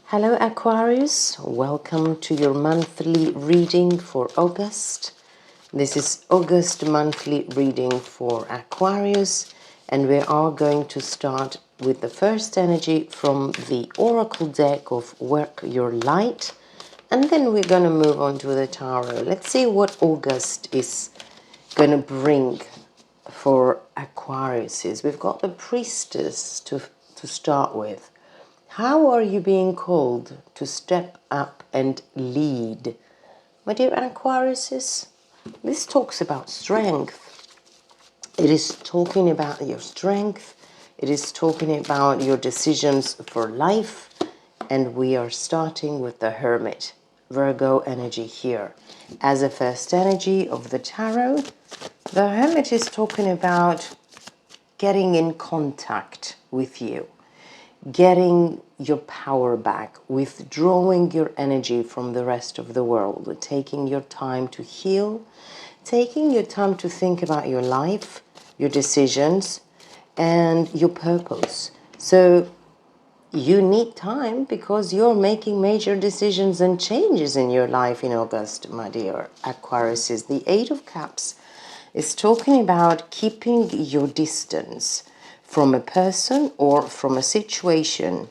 Hello Aquarius, welcome to your monthly reading for August. This is August monthly reading for Aquarius, and we are going to start with the first energy from the Oracle deck of Work Your Light, and then we're going to move on to the Tarot. Let's see what August is going to bring for Aquarius. We've got the Priestess to start with. How are you being called to step up and lead? My dear Aquariuses, this talks about strength. It is talking about your strength. It is talking about your decisions for life. And we are starting with the Hermit, Virgo energy here. As a first energy of the Tarot, the Hermit is talking about getting in contact with you, getting your power back, withdrawing your energy from the rest of the world, taking your time to heal, taking your time to think about your life, your decisions, and your purpose. So you need time because you're making major decisions and changes in your life in August, my dear Aquarius. The Eight of Cups is talking about keeping your distance from a person or from a situation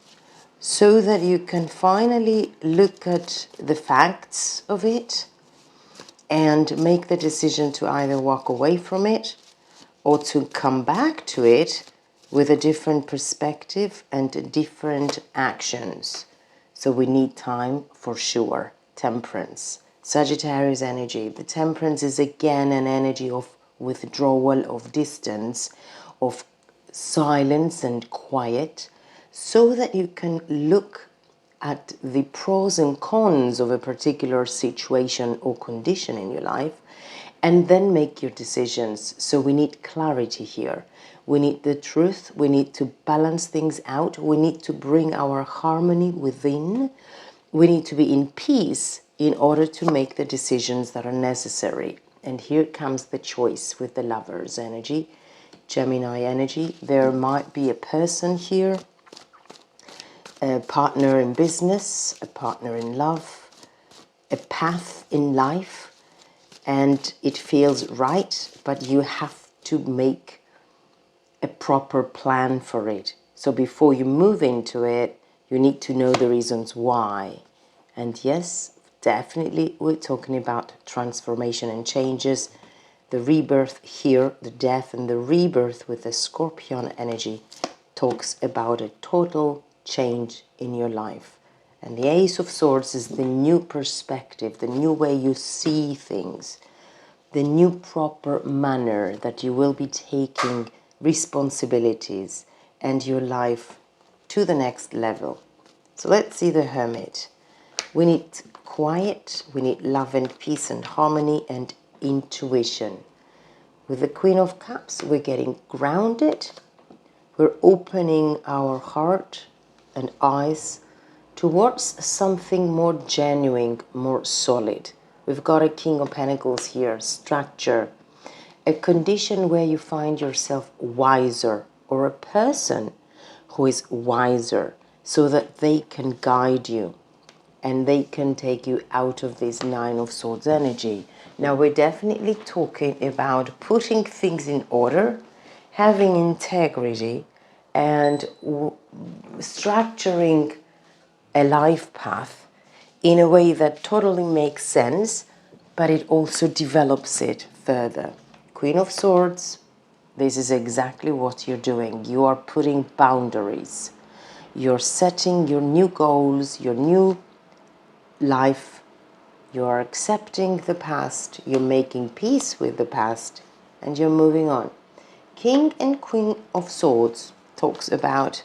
so that you can finally look at the facts of it and make the decision to either walk away from it or to come back to it with a different perspective and different actions. So we need time for sure. Temperance, Sagittarius energy. The Temperance is again an energy of withdrawal, of distance, of silence and quiet, so that you can look at the pros and cons of a particular situation or condition in your life and then make your decisions. So we need clarity here. We need the truth. We need to balance things out. We need to bring our harmony within. We need to be in peace in order to make the decisions that are necessary. And here comes the choice with the Lovers energy, Gemini energy. There might be a person here, a partner in business, a partner in love, a path in life, and it feels right, but you have to make a proper plan for it. So before you move into it, you need to know the reasons why. And yes, definitely we're talking about transformation and changes. The rebirth here, the death and the rebirth with the Scorpion energy talks about a total change in your life. And the Ace of Swords is the new perspective, the new way you see things, the new proper manner that you will be taking responsibilities and your life to the next level. So let's see the Hermit. We need quiet, we need love and peace and harmony and intuition. With the Queen of Cups, we're getting grounded. We're opening our heart and eyes towards something more genuine, more solid. We've got a King of Pentacles here, structure, a condition where you find yourself wiser, or a person who is wiser, so that they can guide you and they can take you out of this Nine of Swords energy. Now we're definitely talking about putting things in order, having integrity, and structuring a life path in a way that totally makes sense, but it also develops it further. Queen of Swords, this is exactly what you're doing. You are putting boundaries. You're setting your new goals, your new life. You are accepting the past. You're making peace with the past, and you're moving on. King and Queen of Swords talks about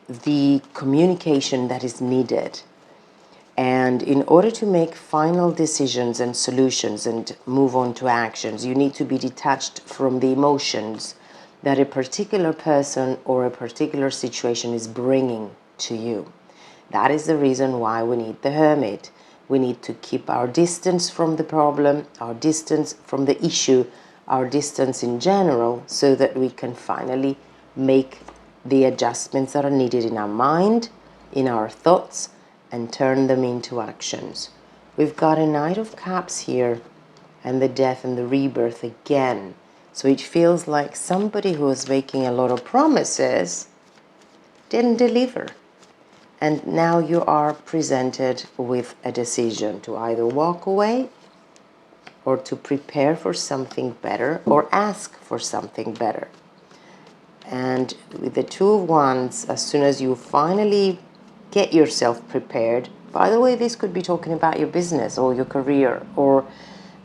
the communication that is needed. And in order to make final decisions and solutions and move on to actions, you need to be detached from the emotions that a particular person or a particular situation is bringing to you. That is the reason why we need the Hermit. We need to keep our distance from the problem, our distance from the issue, our distance in general, so that we can finally make the adjustments that are needed in our mind in our thoughts and turn them into actions. We've got a Knight of Cups here and the Death and the Rebirth again. So it feels like somebody who was making a lot of promises didn't deliver. And now you are presented with a decision to either walk away or to prepare for something better or ask for something better. And with the Two of Wands, as soon as you finally get yourself prepared, by the way, this could be talking about your business or your career or,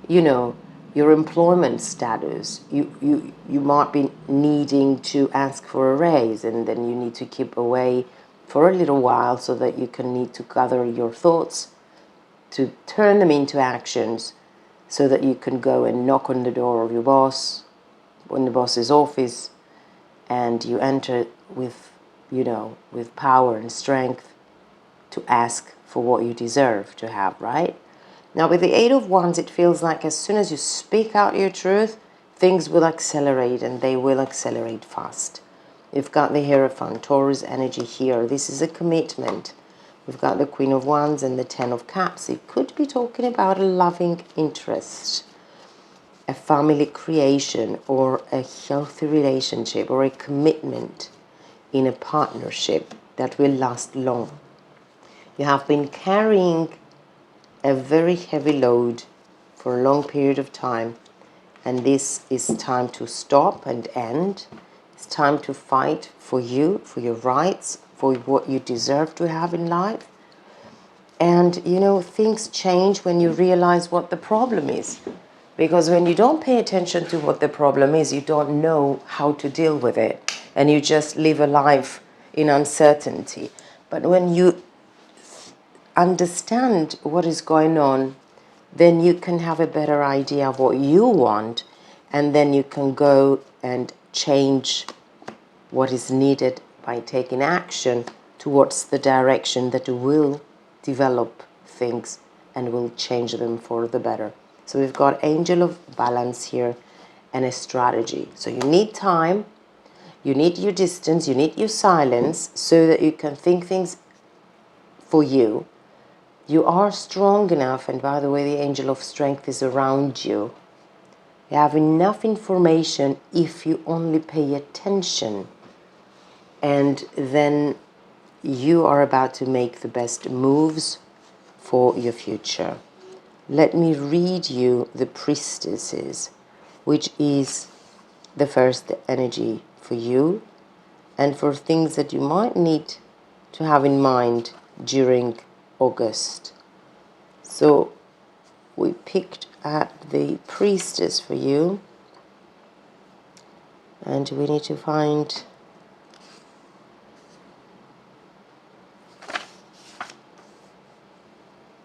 you know, your employment status. You might be needing to ask for a raise, and then you need to keep away for a little while so that you can need to gather your thoughts, to turn them into actions, so that you can go and knock on the door of your boss, in the boss's office, and you enter with, you know, with power and strength to ask for what you deserve to have, right? Now with the Eight of Wands, it feels like as soon as you speak out your truth, things will accelerate, and they will accelerate fast. You've got the Hierophant, Taurus energy here. This is a commitment. We've got the Queen of Wands and the Ten of Cups. It could be talking about a loving interest, a family creation, or a healthy relationship, or a commitment in a partnership that will last long. You have been carrying a very heavy load for a long period of time, and this is time to stop and end. It's time to fight for you, for your rights, for what you deserve to have in life. And, you know, things change when you realize what the problem is. Because when you don't pay attention to what the problem is, you don't know how to deal with it. And you just live a life in uncertainty. But when you understand what is going on, then you can have a better idea of what you want. And then you can go and change what is needed by taking action towards the direction that will develop things and will change them for the better. So we've got Angel of Balance here and a strategy. So you need time, you need your distance, you need your silence so that you can think things for you. You are strong enough, and by the way, the Angel of Strength is around you. You have enough information if you only pay attention. And then you are about to make the best moves for your future. Let me read you the Priestesses, which is the first energy for you and for things that you might need to have in mind during August. So we picked at the Priestess for you, and we need to find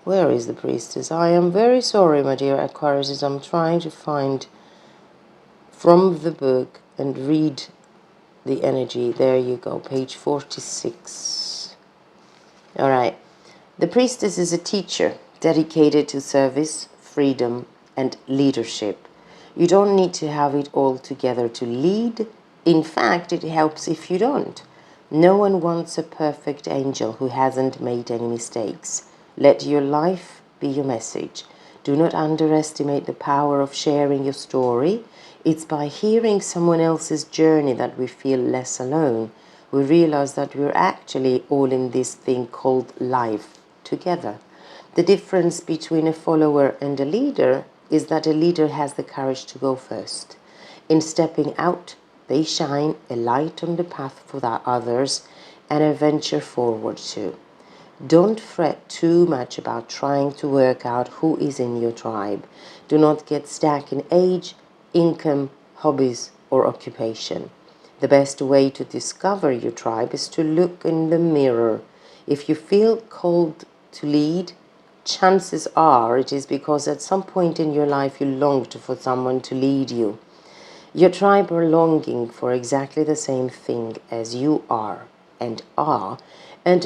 where is the Priestess? I am very sorry, my dear Aquarius, I'm trying to find from the book and read the energy. There you go, page 46. All right. The Priestess is a teacher dedicated to service, freedom, and leadership. You don't need to have it all together to lead. In fact, it helps if you don't. No one wants a perfect angel who hasn't made any mistakes. Let your life be your message. Do not underestimate the power of sharing your story. It's by hearing someone else's journey that we feel less alone. We realize that we're actually all in this thing called life together. The difference between a follower and a leader is that a leader has the courage to go first. In stepping out, they shine a light on the path for the others and a venture forward too. Don't fret too much about trying to work out who is in your tribe. Do not get stuck in age, income, hobbies, or occupation. The best way to discover your tribe is to look in the mirror. If you feel called to lead, chances are it is because at some point in your life you longed for someone to lead you. Your tribe are longing for exactly the same thing as you are, and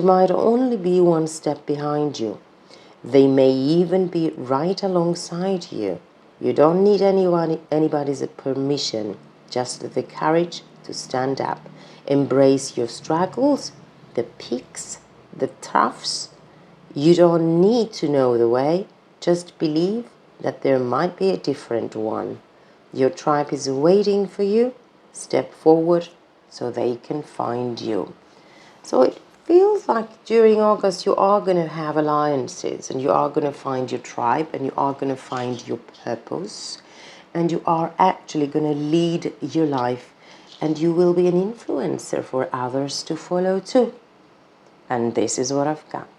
might only be one step behind you. They may even be right alongside you. You don't need anybody's permission, just the courage to stand up. Embrace your struggles, the peaks, the troughs. You don't need to know the way, just believe that there might be a different one. Your tribe is waiting for you. Step forward so they can find you. So it feels like during August you are going to have alliances, and you are going to find your tribe, and you are going to find your purpose, and you are actually going to lead your life, and you will be an influencer for others to follow too. And this is what I've got.